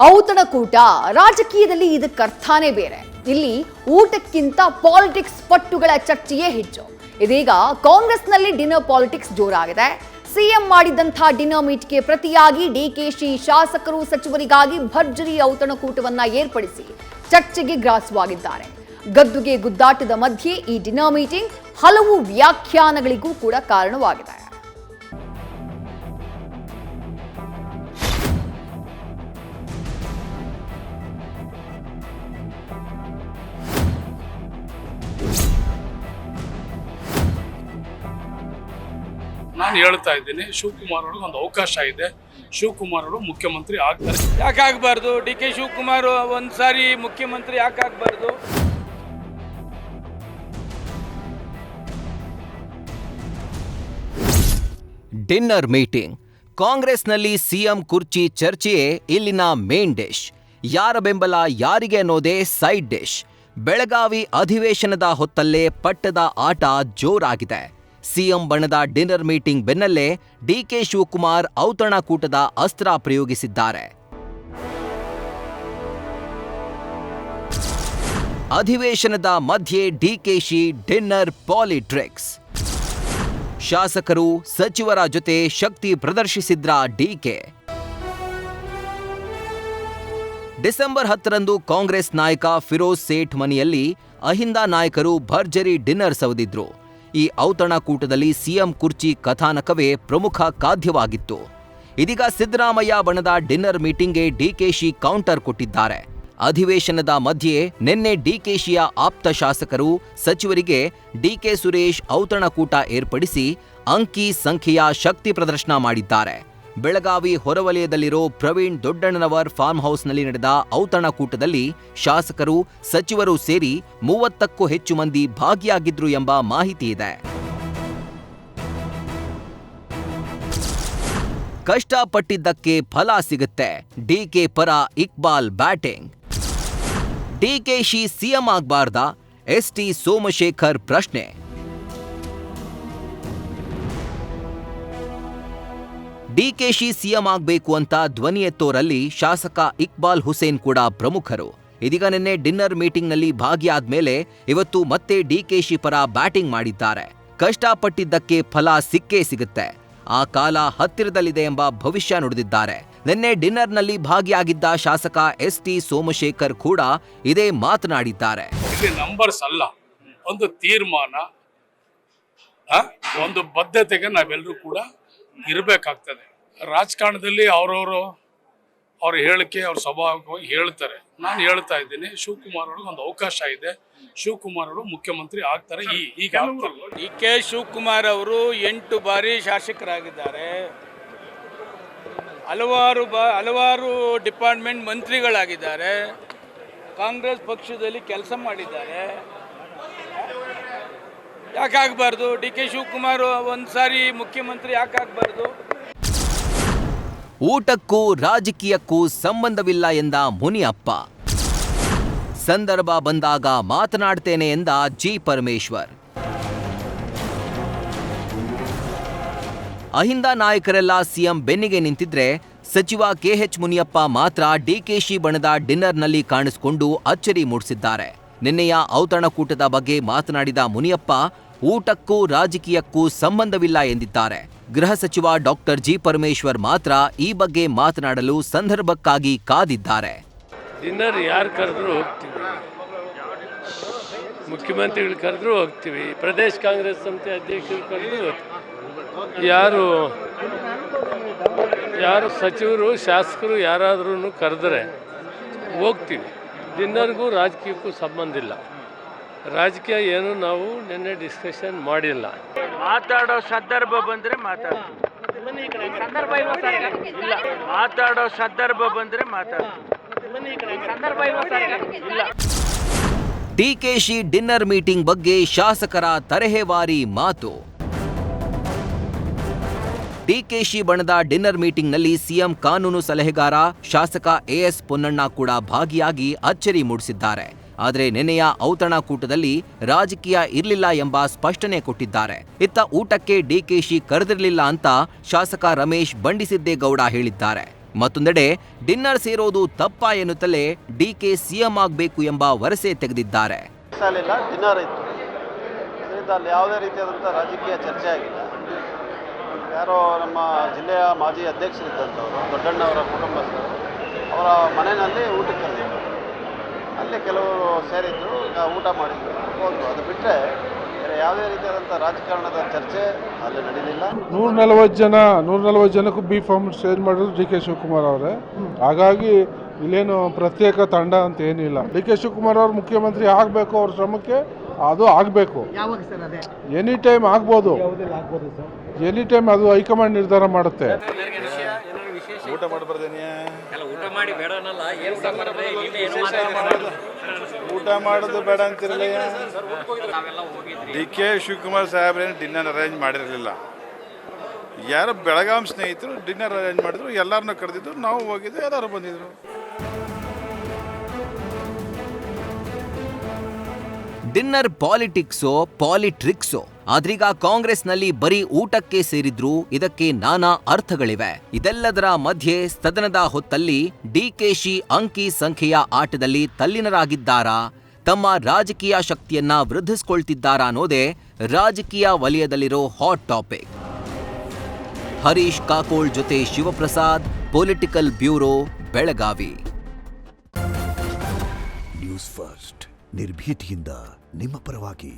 ಔತಣಕೂಟ ರಾಜಕೀಯದಲ್ಲಿ ಇದಕ್ಕೆ ಅರ್ಥನೇ ಬೇರೆ. ಇಲ್ಲಿ ಊಟಕ್ಕಿಂತ ಪಾಲಿಟಿಕ್ಸ್ ಪಟ್ಟುಗಳ ಚರ್ಚೆಯೇ ಹೆಚ್ಚು. ಇದೀಗ ಕಾಂಗ್ರೆಸ್ನಲ್ಲಿ ಡಿನ್ನರ್ ಪಾಲಿಟಿಕ್ಸ್ ಜೋರಾಗಿದೆ. ಸಿಎಂ ಮಾಡಿದಂತಹ ಡಿನ್ನರ್ ಮೀಟ್ಗೆ ಪ್ರತಿಯಾಗಿ ಡಿಕೆಶಿ ಶಾಸಕರು ಸಚಿವರಿಗಾಗಿ ಭರ್ಜರಿ ಔತಣಕೂಟವನ್ನ ಏರ್ಪಡಿಸಿ ಚರ್ಚೆಗೆ ಗ್ರಾಸವಾಗಿದ್ದಾರೆ. ಗದ್ದುಗೆ ಗುದ್ದಾಟದ ಮಧ್ಯೆ ಈ ಡಿನ್ನರ್ ಮೀಟಿಂಗ್ ಹಲವು ವ್ಯಾಖ್ಯಾನಗಳಿಗೂ ಕೂಡ ಕಾರಣವಾಗಿದೆ. ನಾನು ಹೇಳ್ತಾ ಇದ್ದೀನಿ, ಶಿವಕುಮಾರ್ ಅವ್ರಿಗೆ ಒಂದು ಅವಕಾಶ ಇದೆ. ಶಿವಕುಮಾರ್ ಅವರು ಮುಖ್ಯಮಂತ್ರಿ ಆಗ್ತಾರೆ. ಯಾಕೆ ಆಗಬಾರ್ದು? ಡಿ ಕೆ ಶಿವಕುಮಾರ್ ಒಂದ್ಸಾರಿ ಮುಖ್ಯಮಂತ್ರಿ ಯಾಕೆ ಆಗಬಾರ್ದು? Dinner meeting. ಕಾಂಗ್ರೆಸ್ನಲ್ಲಿ ಸಿಎಂ ಕುರ್ಚಿ ಚರ್ಚೆಯೇ ಇಲ್ಲಿನ ಮೇನ್ ಡಿಶ್. ಯಾರ ಬೆಂಬಲ ಯಾರಿಗೆ ಅನ್ನೋದೇ ಸೈಡ್ ಡಿಶ್. ಬೆಳಗಾವಿ ಅಧಿವೇಶನದ ಹೊತ್ತಲ್ಲೇ ಪಟ್ಟದ ಆಟ ಜೋರಾಗಿದೆ. ಸಿಎಂ ಬಣದ ಡಿನ್ನರ್ ಮೀಟಿಂಗ್ ಬೆನ್ನಲ್ಲೇ ಡಿಕೆ ಶಿವಕುಮಾರ್ ಔತಣಕೂಟದ ಅಸ್ತ್ರ ಪ್ರಯೋಗಿಸಿದ್ದಾರೆ. ಅಧಿವೇಶನದ ಮಧ್ಯೆ ಡಿಕೆಶಿ ಡಿನ್ನರ್ ಪಾಲಿಟ್ರಿಕ್ಸ್. ಶಾಸಕರು ಸಚಿವರ ಜೊತೆ ಶಕ್ತಿ ಪ್ರದರ್ಶಿಸಿದ್ರ ಡಿಕೆ. ಡಿಸೆಂಬರ್ 10ರಂದು ಕಾಂಗ್ರೆಸ್ ನಾಯಕ ಫಿರೋಜ್ ಸೇಠ್ ಮನೆಯಲ್ಲಿ ಅಹಿಂದ ನಾಯಕರು ಭರ್ಜರಿ ಡಿನ್ನರ್ ಸವದಿದ್ರು. ಈ ಔತಣಕೂಟದಲ್ಲಿ ಸಿಎಂ ಕುರ್ಚಿ ಕಥಾನಕವೇ ಪ್ರಮುಖ ಖಾದ್ಯವಾಗಿತ್ತು. ಇದೀಗ ಸಿದ್ದರಾಮಯ್ಯ ಬಣದ ಡಿನ್ನರ್ ಮೀಟಿಂಗ್ಗೆ ಡಿಕೆಶಿ ಕೌಂಟರ್ ಕೊಟ್ಟಿದ್ದಾರೆ. ಅಧಿವೇಶನದ ಮಧ್ಯೆ ನಿನ್ನೆ ಡಿಕೆಶಿಯ ಆಪ್ತ ಶಾಸಕರು ಸಚಿವರಿಗೆ ಡಿಕೆ ಸುರೇಶ್ ಔತಣಕೂಟ ಏರ್ಪಡಿಸಿ ಅಂಕಿ ಸಂಖ್ಯೆಯ ಶಕ್ತಿ ಪ್ರದರ್ಶನ ಮಾಡಿದ್ದಾರೆ. ಬೆಳಗಾವಿ ಹೊರವಲಯದಲ್ಲಿರೋ ಪ್ರವೀಣ್ ದೊಡ್ಡಣ್ಣನವರ್ ಫಾರ್ಮ್ ಹೌಸ್ನಲ್ಲಿ ನಡೆದ ಔತಣಕೂಟದಲ್ಲಿ ಶಾಸಕರು ಸಚಿವರು ಸೇರಿ 30ಕ್ಕೂ ಹೆಚ್ಚು ಮಂದಿ ಭಾಗಿಯಾಗಿದ್ರು ಎಂಬ ಮಾಹಿತಿ ಇದೆ. ಕಷ್ಟಪಟ್ಟಿದ್ದಕ್ಕೆ ಫಲ ಸಿಗುತ್ತೆ. ಡಿಕೆ ಪರ ಇಕ್ಬಾಲ್ ಬ್ಯಾಟಿಂಗ್. ಡಿಕೆಶಿ ಸಿಎಂ ಆಗ್ಬಾರ್ದಾ? ಎಸ್ಟಿ ಸೋಮಶೇಖರ್ ಪ್ರಶ್ನೆ. ಡಿಕೆಶಿ ಸಿಎಂ ಆಗಬೇಕು ಅಂತ ಧ್ವನಿ ಎತ್ತೋರಲ್ಲಿ ಶಾಸಕ ಇಕ್ಬಾಲ್ ಹುಸೇನ್ ಕೂಡ ಪ್ರಮುಖರು. ಇದೀಗ ನಿನ್ನೆ ಡಿನ್ನರ್ ಮೀಟಿಂಗ್ನಲ್ಲಿ ಭಾಗಿಯಾದ್ಮೇಲೆ ಇವತ್ತು ಮತ್ತೆ ಡಿಕೆಶಿ ಪರ ಬ್ಯಾಟಿಂಗ್ ಮಾಡಿದ್ದಾರೆ. ಕಷ್ಟಪಟ್ಟಿದ್ದಕ್ಕೆ ಫಲ ಸಿಕ್ಕೇ ಸಿಗುತ್ತೆ. ಆ ಕಾಲ ಹತ್ತಿರದಲ್ಲಿದೆ ಎಂಬ ಭವಿಷ್ಯ ನುಡಿದಿದ್ದಾರೆ. ನಿನ್ನೆ ಡಿನ್ನರ್ನಲ್ಲಿ ಭಾಗಿಯಾಗಿದ್ದ ಶಾಸಕ ಎಸ್ಟಿ ಸೋಮಶೇಖರ್ ಕೂಡ ಇದೇ ಮಾತನಾಡಿದ್ದಾರೆ. ಇದು ನಂಬರ್ಸ್ ಅಲ್ಲ, ಒಂದು ತೀರ್ಮಾನ, ಒಂದು ಬದ್ಧತೆಗೆ ನಾವೆಲ್ಲರೂ ಕೂಡ ಇರಬೇಕಾಗ್ತದೆ. ರಾಜಕಾರಣದಲ್ಲಿ ಅವ್ರ ಹೇಳಿಕೆ, ಅವ್ರ ಸ್ವಭಾವವಾಗಿ ಹೇಳ್ತಾರೆ. ನಾನು ಹೇಳ್ತಾ ಇದ್ದೀನಿ, ಶಿವಕುಮಾರ್ ಅವ್ರಿಗೆ ಒಂದು ಅವಕಾಶ ಇದೆ. ಶಿವಕುಮಾರ್ ಅವರು ಮುಖ್ಯಮಂತ್ರಿ ಆಗ್ತಾರೆ. ಈಗ ಡಿ ಕೆ ಶಿವಕುಮಾರ್ ಅವರು 8 ಬಾರಿ ಶಾಸಕರಾಗಿದ್ದಾರೆ. ಹಲವಾರು ಡಿಪಾರ್ಟ್ಮೆಂಟ್ ಮಂತ್ರಿಗಳಾಗಿದ್ದಾರೆ. ಕಾಂಗ್ರೆಸ್ ಪಕ್ಷದಲ್ಲಿ ಕೆಲಸ ಮಾಡಿದ್ದಾರೆ. ಯಾಕೆ ಆಗಬಾರ್ದು? ಡಿ ಕೆ ಶಿವಕುಮಾರ್ ಒಂದ್ಸಾರಿ ಮುಖ್ಯಮಂತ್ರಿ ಯಾಕೆ ಆಗಬಾರ್ದು? ಊಟಕ್ಕೂ ರಾಜಕೀಯಕ್ಕೂ ಸಂಬಂಧವಿಲ್ಲ ಎಂದ ಮುನಿಯಪ್ಪ. ಸಂದರ್ಭ ಬಂದಾಗ ಮಾತನಾಡ್ತೇನೆ ಎಂದ ಜಿ ಪರಮೇಶ್ವರ್. ಅಹಿಂದ ನಾಯಕರೆಲ್ಲ ಸಿಎಂ ಬೆನ್ನಿಗೆ ನಿಂತಿದ್ರೆ ಸಚಿವ ಕೆಎಚ್ ಮುನಿಯಪ್ಪ ಮಾತ್ರ ಡಿಕೆಶಿ ಬಣದ ಡಿನ್ನರ್ನಲ್ಲಿ ಕಾಣಿಸಿಕೊಂಡು ಅಚ್ಚರಿ ಮೂಡಿಸಿದ್ದಾರೆ. ನಿನ್ನೆಯ ಔತಣಕೂಟದ ಬಗ್ಗೆ ಮಾತನಾಡಿದ ಮುನಿಯಪ್ಪ ಊಟಕ್ಕೂ ರಾಜಕೀಯಕ್ಕೂ ಸಂಬಂಧವಿಲ್ಲ ಎಂದಿದ್ದಾರೆ. ಗೃಹ ಸಚಿವ ಡಾಕ್ಟರ್ ಜಿ ಪರಮೇಶ್ವರ್ ಮಾತ್ರ ಈ ಬಗ್ಗೆ ಮಾತನಾಡಲು ಸಂದರ್ಭಕ್ಕಾಗಿ ಕಾದಿದ್ದಾರೆ. ಡಿನ್ನರ್ ಯಾರು ಕರೆದ್ರೂ ಹೋಗ್ತೀವಿ, ಮುಖ್ಯಮಂತ್ರಿಗಳು ಕರೆದ್ರೂ ಹೋಗ್ತೀವಿ, ಪ್ರದೇಶ ಕಾಂಗ್ರೆಸ್ ಸಮಿತಿ ಅಧ್ಯಕ್ಷರು ಕರೆದ್ರೂ ಹೋಗ್ತೀವಿ. ಯಾರು ಸಚಿವರು ಶಾಸಕರು ಯಾರಾದ್ರೂ ಕರೆದ್ರೆ ಹೋಗ್ತೀವಿ. ಡಿನ್ನರ್ಗೂ ರಾಜಕೀಯಕ್ಕೂ ಸಂಬಂಧ ಇಲ್ಲ. ರಾಜಕೀಯ ಏನು ನಾವು ನಿನ್ನೆ ಡಿಸ್ಕಷನ್ ಮಾಡಿಲ್ಲ. ಮಾತಾಡೋ ಸಂದರ್ಭ ಬಂದರೆ ಮಾತಾಡ್ತೀವಿ. ಮಾತಾಡೋ ಸಂದರ್ಭ ಬಂದರೆ ಮಾತಾಡ್ತೀವಿ. ಡಿಕೆಶಿ ಡಿನ್ನರ್ ಮೀಟಿಂಗ್ ಬಗ್ಗೆ ಶಾಸಕರ ತರಹೇವಾರಿ ಮಾತು. ಡಿಕೆಶಿ ಬಣದ ಡಿನ್ನರ್ ಮೀಟಿಂಗ್ನಲ್ಲಿ ಸಿಎಂ ಕಾನೂನು ಸಲಹೆಗಾರ ಶಾಸಕ ಎಎಸ್ ಪೊನ್ನಣ್ಣ ಕೂಡ ಭಾಗಿಯಾಗಿ ಅಚ್ಚರಿ ಮೂಡಿಸಿದ್ದಾರೆ. ಆದರೆ ನಿನ್ನೆಯ ಔತಣಕೂಟದಲ್ಲಿ ರಾಜಕೀಯ ಇರಲಿಲ್ಲ ಎಂಬ ಸ್ಪಷ್ಟನೆ ಕೊಟ್ಟಿದ್ದಾರೆ. ಇತ್ತ ಊಟಕ್ಕೆ ಡಿಕೆಶಿ ಕರೆದಿರಲಿಲ್ಲ ಅಂತ ಶಾಸಕ ರಮೇಶ್ ಬಂಡಿಸಿದ್ದೇಗೌಡ ಹೇಳಿದ್ದಾರೆ. ಮತ್ತೊಂದೆಡೆ ಡಿನ್ನರ್ ಸೇರೋದು ತಪ್ಪಾ ಎನ್ನುತ್ತಲೇ ಡಿಕೆ ಸಿಎಂ ಆಗಬೇಕು ಎಂಬ ವರಸೆ ತೆಗೆದಿದ್ದಾರೆ. ಸಾಲಿಲ್ಲ ಡಿನ್ನರ್ ಇತ್ತು, ಅದರಿಂದ ಅಲ್ಲಿ ಯಾವುದೇ ರೀತಿಯಾದಂಥ ರಾಜಕೀಯ ಚರ್ಚೆ ಆಗಿಲ್ಲ. ಯಾರೋ ನಮ್ಮ ಜಿಲ್ಲೆಯ ಮಾಜಿ ಅಧ್ಯಕ್ಷರಿದ್ದಂಥವರು ದೊಡ್ಡಣ್ಣವರ ಕುಟುಂಬಸ್ಥರು ಅವರ ಮನೆಯಲ್ಲಿ ಊಟಕ್ಕೆ ಕರೆದಿದ್ದರು. ಅಲ್ಲಿ ಕೆಲವರು ಸೇರಿದ್ರು, ಊಟ ಮಾಡಿದ್ರು, ಹೋದ್ರು. ಅದು ಬಿಟ್ಟರೆ ಯಾವುದೇ ರೀತಿಯಾದಂಥ ರಾಜಕಾರಣದ ಚರ್ಚೆ ಅಲ್ಲಿ ನಡೆಯಲಿಲ್ಲ. 140 ಜನಕ್ಕೂ ಬಿ ಫಾರ್ಮ್ ಚೇಂಜ್ ಮಾಡಿದ್ರು ಡಿ ಕೆ ಶಿವಕುಮಾರ್ ಅವರೇ. ಹಾಗಾಗಿ ಇಲ್ಲೇನು ಪ್ರತ್ಯೇಕ ತಂಡ ಅಂತ ಏನಿಲ್ಲ. ಡಿ ಕೆ ಶಿವಕುಮಾರ್ ಅವರು ಮುಖ್ಯಮಂತ್ರಿ ಆಗಬೇಕು, ಅವ್ರ ಶ್ರಮಕ್ಕೆ ಅದು ಆಗಬೇಕು. ಎನಿ ಟೈಮ್ ಆಗ್ಬೋದು, ಎನಿ ಟೈಮ್ ಅದು ಹೈಕಮಾಂಡ್ ನಿರ್ಧಾರ ಮಾಡುತ್ತೆ. ಊಟ ಮಾಡಬಾರ್ದೇನೆ, ಊಟ ಮಾಡೋದು ಬೇಡ ಅಂತಿರಲಿಲ್ಲ. ಡಿ ಕೆ ಶಿವಕುಮಾರ್ ಸಾಹೇಬ್ರೇನು ಡಿನ್ನರ್ ಅರೇಂಜ್ ಮಾಡಿರಲಿಲ್ಲ. ಯಾರು ಬೆಳಗಾಂ ಸ್ನೇಹಿತರು ಡಿನ್ನರ್ ಅರೇಂಜ್ ಮಾಡಿದ್ರು, ಎಲ್ಲರನ್ನೂ ಕರೆದಿದ್ರು, ನಾವು ಹೋಗಿದ್ದು, ಎಲ್ಲರೂ ಬಂದಿದ್ರು. ಡಿನ್ನರ್ ಪಾಲಿಟಿಕ್ಸೋ ಪಾಲಿಟ್ರಿಕ್ಸೋ ಆದ್ರೀಗ ಕಾಂಗ್ರೆಸ್ನಲ್ಲಿ ಬರೀ ಊಟಕ್ಕೆ ಸೇರಿದ್ರು ಇದಕ್ಕೆ ನಾನಾ ಅರ್ಥಗಳಿವೆ. ಇದೆಲ್ಲದರ ಮಧ್ಯೆ ಸದನದ ಹೊತ್ತಲ್ಲಿ ಡಿಕೆಶಿ ಅಂಕಿ ಸಂಖ್ಯೆಯ ಆಟದಲ್ಲಿ ತಲ್ಲೀನರಾಗಿದ್ದಾರಾ, ತಮ್ಮ ರಾಜಕೀಯ ಶಕ್ತಿಯನ್ನ ವೃದ್ಧಿಸಿಕೊಳ್ತಿದ್ದಾರಾ ಅನ್ನೋದೇ ರಾಜಕೀಯ ವಲಯದಲ್ಲಿರೋ ಹಾಟ್ ಟಾಪಿಕ್. ಹರೀಶ್ ಕಾಕೋಳ್ ಜೊತೆ Shivaprasad, political bureau, Belagavi. News first ನಿರ್ಭೀತಿಯಿಂದ ನಿಮ್ಮ ಪರವಾಗಿ.